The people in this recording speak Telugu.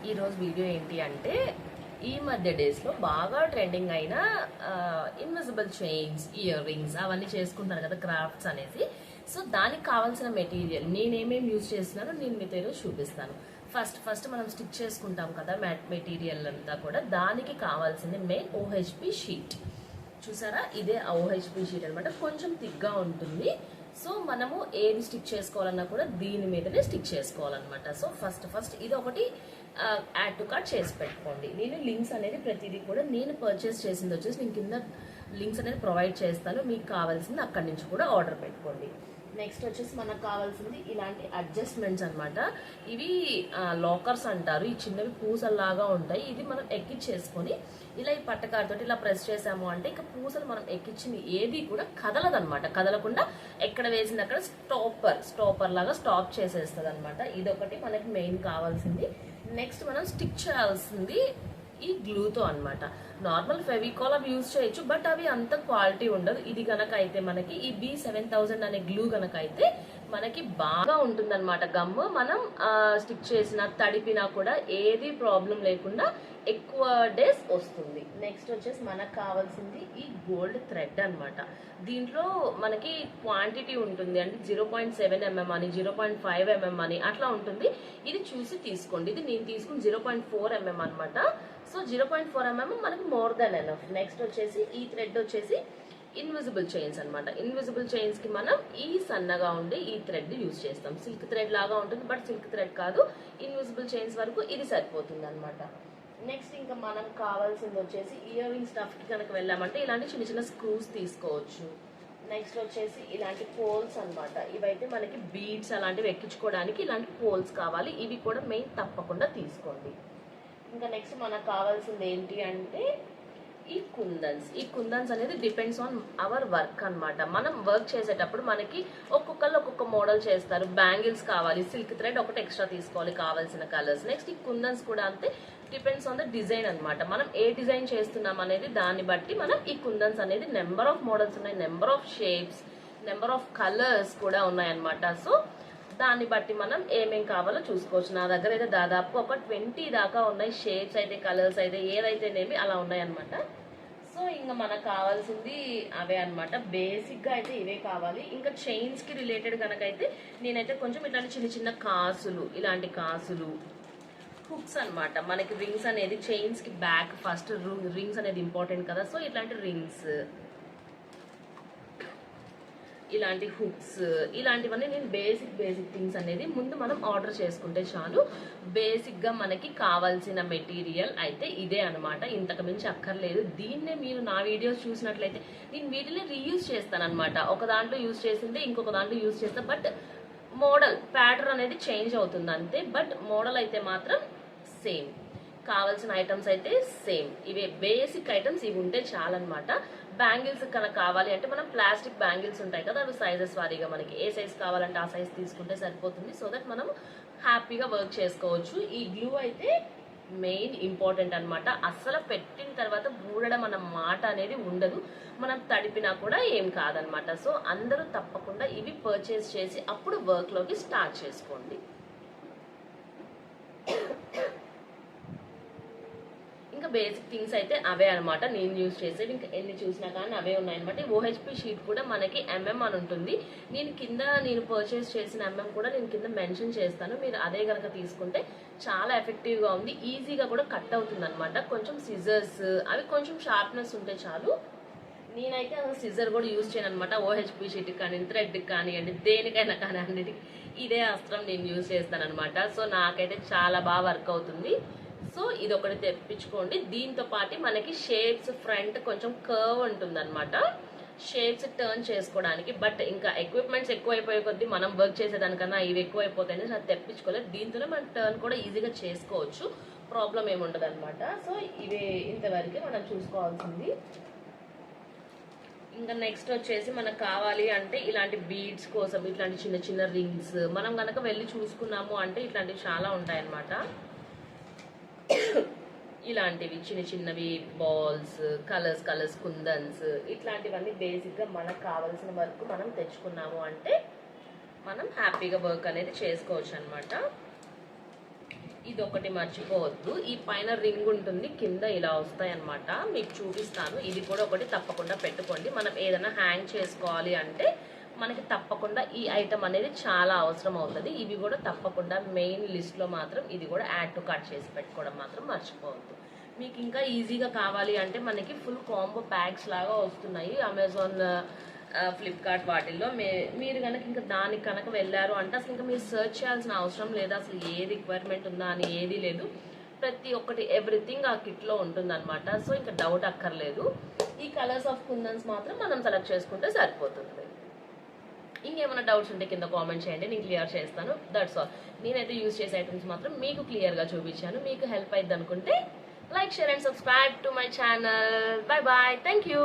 ఈరోజు వీడియో ఏంటి అంటే ఈ మధ్య డేస్లో బాగా ట్రెండింగ్ అయిన ఇన్విజిబుల్ చైన్స్, ఇయర్ రింగ్స్ అవన్నీ చేసుకుంటున్నారు కదా క్రాఫ్ట్స్ అనేసి. సో దానికి కావాల్సిన మెటీరియల్ నేనేమేమి యూజ్ చేస్తున్నానో నేను మీతో ఈరోజు చూపిస్తాను. ఫస్ట్ మనం స్టిక్ చేసుకుంటాం కదా మెటీరియల్ అంతా కూడా, దానికి కావాల్సింది మెయిన్ ఓహెచ్పి షీట్. చూసారా, ఇదే ఓహెచ్పి షీట్ అనమాట. కొంచెం థిక్గా ఉంటుంది. సో మనము ఏది స్టిక్ చేసుకోవాలన్నా కూడా దీని మీదనే స్టిక్ చేసుకోవాలన్నమాట. సో ఫస్ట్ ఇది ఒకటి యాడ్ టు కార్ట్ చేసి పెట్టుకోండి. నేను లింక్స్ అనేది ప్రతిదీ కూడా నేను పర్చేస్ చేసింది వచ్చేసి నేను కింద లింక్స్ అనేది ప్రొవైడ్ చేస్తాను. మీకు కావాల్సింది అక్కడి నుంచి కూడా ఆర్డర్ పెట్టుకోండి. నెక్స్ట్ వచ్చేసి మనకు కావాల్సింది ఇలాంటి అడ్జస్ట్మెంట్స్ అనమాట. ఇవి లాకర్స్ అంటారు. ఈ చిన్నవి పూసల్లాగా ఉంటాయి. ఇది మనం ఎక్కించేసుకొని ఇలా ఈ పట్టకారుతో ఇలా ప్రెస్ చేసాము అంటే ఇక పూసలు మనం ఎక్కించింది ఏది కూడా కదలదనమాట. కదలకుండా ఎక్కడ వేసింది అక్కడ స్టాపర్ లాగా స్టాప్ చేసేస్తుంది అనమాట. ఇదొకటి మనకి మెయిన్ కావాల్సింది. నెక్స్ట్ మనం స్టిక్ చేయాల్సింది ఈ గ్లూతో అనమాట. నార్మల్ ఫెవికాల్ అవి యూజ్ చేయొచ్చు, బట్ అవి అంత క్వాలిటీ ఉండదు. ఇది కనుక అయితే మనకి ఈ B7000 అనే గ్లూ కనుక అయితే మనకి బాగా ఉంటుందన్నమాట. గమ్ము మనం స్టిక్ చేసినా తడిపినా కూడా ఏది ప్రాబ్లం లేకుండా ఎక్కువ డేస్ వస్తుంది. నెక్స్ట్ వచ్చేసి మనకు కావాల్సింది ఈ గోల్డ్ థ్రెడ్ అనమాట. దీంట్లో మనకి క్వాంటిటీ ఉంటుంది, అంటే 0.7 mm అని 0.5 mm అని అట్లా ఉంటుంది. ఇది చూసి తీసుకోండి. ఇది నేను తీసుకుని 0.4 mm అనమాట. సో 0.4 mm మనకి మోర్ దెన్ ఎనఫ్. నెక్స్ట్ వచ్చేసి ఈ థ్రెడ్ వచ్చేసి ఇన్విజిబుల్ చైన్స్ అనమాట. ఇన్విజిబుల్ చైన్స్ కి మనం ఈ సన్నగా ఉండే ఈ థ్రెడ్ యూజ్ చేస్తాం. సిల్క్ థ్రెడ్ లాగా ఉంటుంది, బట్ సిల్క్ థ్రెడ్ కాదు. ఇన్విజిబుల్ చైన్స్ వరకు ఇది సరిపోతుంది అనమాట. నెక్స్ట్ ఇంకా మనం కావాల్సింది వచ్చేసి ఇయర్ రింగ్ స్టఫ్ కి కనుక వెళ్ళామంటే ఇలాంటి చిన్న చిన్న స్క్రూస్ తీసుకోవచ్చు. నెక్స్ట్ వచ్చేసి ఇలాంటి పోల్స్ అనమాట. ఇవైతే మనకి బీడ్స్ అలాంటివి ఎక్కించుకోవడానికి ఇలాంటి పోల్స్ కావాలి. ఇవి కూడా మెయిన్ తప్పకుండా తీసుకోండి. ఇంకా నెక్స్ట్ మనకు కావాల్సింది ఏంటి అంటే ఈ కుందన్స్ అనేది డిపెండ్స్ ఆన్ అవర్ వర్క్ అనమాట. మనం వర్క్ చేసేటప్పుడు మనకి ఒక్కొక్కళ్ళు ఒక్కొక్క మోడల్ చేస్తారు. బ్యాంగిల్స్ కావాలి, సిల్క్ థ్రెడ్ ఒకటి ఎక్స్ట్రా తీసుకోవాలి కావాల్సిన కలర్స్. నెక్స్ట్ ఈ కుందన్స్ కూడా అంతే, డిపెండ్స్ ఆన్ ద డిజైన్ అనమాట. మనం ఏ డిజైన్ చేస్తున్నాం అనేది దాన్ని బట్టి మనం ఈ కుందన్స్ అనేది నెంబర్ ఆఫ్ మోడల్స్ ఉన్నాయి, number of shapes, number of colours కూడా ఉన్నాయన్నమాట. సో దాన్ని బట్టి మనం ఏమేం కావాలో చూసుకోవచ్చు. నా దగ్గర అయితే దాదాపు ఒక 20 దాకా ఉన్నాయి. షేప్స్ అయితే, కలర్స్ అయితే, ఏదైతేనేమి అలా ఉన్నాయన్నమాట. సో ఇంకా మనకు కావాల్సింది అవే అనమాట. బేసిక్గా అయితే ఇవే కావాలి. ఇంకా చైన్స్కి రిలేటెడ్ కనుక అయితే నేనైతే కొంచెం ఇట్లాంటి చిన్న చిన్న కాసులు, ఇలాంటి కాసులు, హుక్స్ అనమాట. మనకి రింగ్స్ అనేది చైన్స్కి బ్యాక్ ఫస్ట్ రింగ్స్ అనేది ఇంపార్టెంట్ కదా. సో ఇట్లాంటి రింగ్స్, ఇలాంటి హుక్స్, ఇలాంటివన్నీ నేను బేసిక్ థింగ్స్ అనేది ముందు మనం ఆర్డర్ చేసుకుంటే చాలు. బేసిక్గా మనకి కావాల్సిన మెటీరియల్ అయితే ఇదే అనమాట. ఇంతకు మించి అక్కర్లేదు. దీన్నే మీరు నా వీడియోస్ చూసినట్లయితే నేను వీటిని రీయూజ్ చేస్తాను అనమాట. ఒక దాంట్లో యూజ్ చేసిందే ఇంకొక దాంట్లో యూజ్ చేస్తా, బట్ మోడల్ ప్యాటర్న్ అనేది చేంజ్ అవుతుంది అంతే. బట్ మోడల్ అయితే మాత్రం సేమ్. కావాల్సిన ఐటమ్స్ అయితే సేమ్. ఇవే బేసిక్ ఐటమ్స్, ఇవి ఉంటే చాలన్నమాట. బ్యాంగిల్స్ కనుక కావాలి అంటే మనం ప్లాస్టిక్ బ్యాంగిల్స్ ఉంటాయి కదా, అవి సైజెస్ వారీగా మనకి ఏ సైజ్ కావాలంటే ఆ సైజ్ తీసుకుంటే సరిపోతుంది. సో దట్ మనం హ్యాపీగా వర్క్ చేసుకోవచ్చు. ఈ గ్లూ అయితే మెయిన్ ఇంపార్టెంట్ అనమాట. అస్సలు పెట్టిన తర్వాత ఊడడం అన్న మాట అనేది ఉండదు. మనం తడిపినా కూడా ఏం కాదనమాట. సో అందరూ తప్పకుండా ఇవి పర్చేస్ చేసి అప్పుడు వర్క్లోకి స్టార్ట్ చేసుకోండి. ఇంకా బేసిక్ థింగ్స్ అయితే అవే అనమాట నేను యూజ్ చేసేవి. ఇంకా ఎన్ని చూసినా కానీ అవే ఉన్నాయన్నమాట. ఓహెచ్పి షీట్ కూడా మనకి MM అని ఉంటుంది. నేను పర్చేస్ చేసిన MM కూడా నేను కింద మెన్షన్ చేస్తాను. మీరు అదే కనుక తీసుకుంటే చాలా ఎఫెక్టివ్గా ఉంది. ఈజీగా కూడా కట్ అవుతుంది అనమాట. కొంచెం సిజర్స్ అవి కొంచెం షార్ప్నెస్ ఉంటే చాలు. నేనైతే అసలు సిజర్ కూడా యూజ్ చేయను అనమాట. ఓహెచ్పి షీట్ కానీ, థ్రెడ్ కానివ్వండి, దేనికైనా కానీ అన్నిటికీ ఇదే అస్త్రం నేను యూజ్ చేస్తాను అనమాట. సో నాకైతే చాలా బాగా వర్క్ అవుతుంది. సో ఇది ఒకటి తెప్పించుకోండి. దీంతో పాటు మనకి షేప్స్ ఫ్రంట్ కొంచెం కర్వ్ ఉంటుంది అనమాట, షేప్స్ టర్న్ చేసుకోవడానికి. బట్ ఇంకా ఎక్విప్మెంట్స్ ఎక్కువైపోయే కొద్దీ మనం వర్క్ చేసేదానికన్నా ఇవి ఎక్కువైపోతాయని నాకు తెప్పించుకోలేదు. దీంతోనే మనం టర్న్ కూడా ఈజీగా చేసుకోవచ్చు, ప్రాబ్లం ఏముండదు అనమాట. సో ఇవే ఇంతవరకే మనం చూసుకోవాల్సింది. ఇంకా నెక్స్ట్ వచ్చేసి మనకు కావాలి అంటే ఇలాంటి బీడ్స్ కోసం ఇట్లాంటి చిన్న చిన్న రింగ్స్ మనం కనుక వెళ్ళి చూసుకున్నాము అంటే ఇట్లాంటివి చాలా ఉంటాయన్నమాట. ఇలాంటివి చిన్న చిన్నవి బాల్స్, కలర్స్ కుందన్స్, ఇట్లాంటివన్నీ బేసిక్గా మనకు కావాల్సిన వరకు మనం తెచ్చుకున్నాము అంటే మనం హ్యాపీగా వర్క్ అనేది చేసుకోవచ్చు అనమాట. ఇది ఒకటి మర్చిపోవద్దు, ఈ పైన రింగ్ ఉంటుంది, కింద ఇలా వస్తాయి అన్నమాట. మీకు చూపిస్తాను. ఇది కూడా ఒకటి తప్పకుండా పెట్టుకోండి. మనం ఏదైనా హ్యాంగ్ చేసుకోవాలి అంటే మనకి తప్పకుండా ఈ ఐటమ్ అనేది చాలా అవసరం అవుతుంది. ఇవి కూడా తప్పకుండా మెయిన్ లిస్ట్లో మాత్రం ఇది కూడా యాడ్ టు కార్ట్ చేసి పెట్టుకోవడం మాత్రం మర్చిపోవద్దు. మీకు ఇంకా ఈజీగా కావాలి అంటే మనకి ఫుల్ కాంబో ప్యాక్స్ లాగా వస్తున్నాయి అమెజాన్, ఫ్లిప్కార్ట్ వాటిల్లో. మీరు కనుక ఇంకా దానికి కనుక వెళ్ళారు అంటే అసలు ఇంకా మీరు సర్చ్ చేయాల్సిన అవసరం లేదు. అసలు ఏ రిక్వైర్మెంట్ ఉందా అని ఏది లేదు. ప్రతి ఒక్కటి ఎవ్రీథింగ్ ఆ కిట్లో ఉంటుంది అనమాట. సో ఇంకా డౌట్ అక్కర్లేదు. ఈ కలర్స్ ఆఫ్ కుందన్స్ మాత్రం మనం సెలెక్ట్ చేసుకుంటే సరిపోతుంది. ఇంకేమైనా డౌట్స్ ఉంటే కింద కామెంట్ చేయండి, నేను క్లియర్ చేస్తాను. That's all. నేనైతే యూజ్ చేసే ఐటమ్స్ మాత్రం మీకు క్లియర్గా చూపించాను. మీకు హెల్ప్ అయింది అనుకుంటే like, share and subscribe to my channel. Bye bye. Thank you.